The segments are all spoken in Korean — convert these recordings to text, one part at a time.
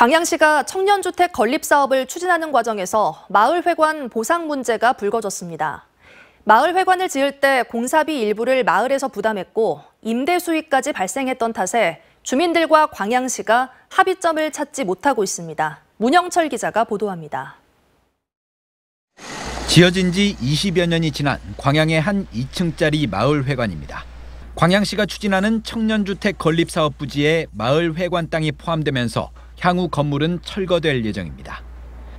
광양시가 청년주택 건립 사업을 추진하는 과정에서 마을회관 보상 문제가 불거졌습니다. 마을회관을 지을 때 공사비 일부를 마을에서 부담했고 임대 수익까지 발생했던 탓에 주민들과 광양시가 합의점을 찾지 못하고 있습니다. 문영철 기자가 보도합니다. 지어진 지 20여 년이 지난 광양의 한 2층짜리 마을회관입니다. 광양시가 추진하는 청년주택 건립 사업 부지에 마을회관 땅이 포함되면서 향후 건물은 철거될 예정입니다.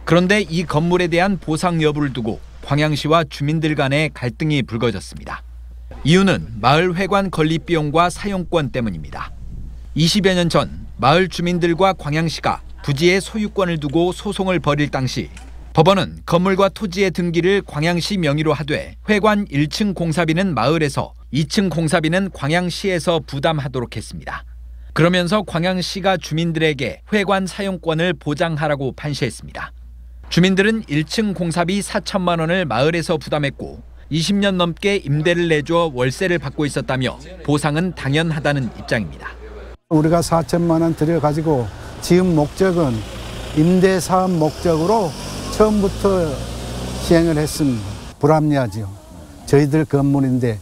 그런데 이 건물에 대한 보상 여부를 두고 광양시와 주민들 간의 갈등이 불거졌습니다. 이유는 마을회관 건립 비용과 사용권 때문입니다. 20여 년 전 마을 주민들과 광양시가 부지의 소유권을 두고 소송을 벌일 당시 법원은 건물과 토지의 등기를 광양시 명의로 하되 회관 1층 공사비는 마을에서 2층 공사비는 광양시에서 부담하도록 했습니다. 그러면서 광양시가 주민들에게 회관 사용권을 보장하라고 판시했습니다. 주민들은 1층 공사비 4천만 원을 마을에서 부담했고 20년 넘게 임대를 내줘 월세를 받고 있었다며 보상은 당연하다는 입장입니다. 우리가 4천만 원 들여가지고 지은 목적은 임대사업 목적으로 처음부터 시행을 했으면 불합리하죠. 저희들 건물인데.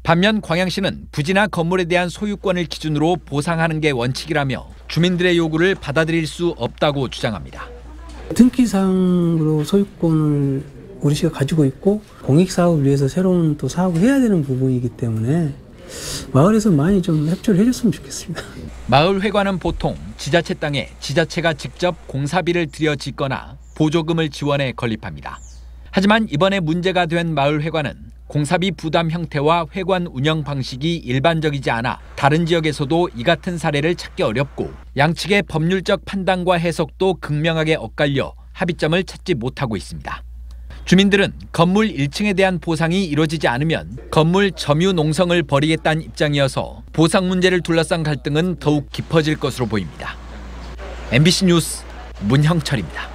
반면 광양시는 부지나 건물에 대한 소유권을 기준으로 보상하는 게 원칙이라며 주민들의 요구를 받아들일 수 없다고 주장합니다. 등기상으로 소유권을 우리 시가 가지고 있고 공익사업을 위해서 새로운 또 사업을 해야 되는 부분이기 때문에 마을에서 많이 좀 협조를 해줬으면 좋겠습니다. 마을회관은 보통 지자체 땅에 지자체가 직접 공사비를 들여 짓거나 보조금을 지원해 건립합니다. 하지만 이번에 문제가 된 마을회관은 공사비 부담 형태와 회관 운영 방식이 일반적이지 않아 다른 지역에서도 이 같은 사례를 찾기 어렵고 양측의 법률적 판단과 해석도 극명하게 엇갈려 합의점을 찾지 못하고 있습니다. 주민들은 건물 1층에 대한 보상이 이루어지지 않으면 건물 점유 농성을 벌이겠다는 입장이어서 보상 문제를 둘러싼 갈등은 더욱 깊어질 것으로 보입니다. MBC 뉴스 문형철입니다.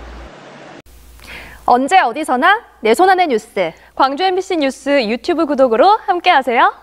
언제 어디서나 내 손 안의 뉴스. 광주 MBC 뉴스 유튜브 구독으로 함께하세요.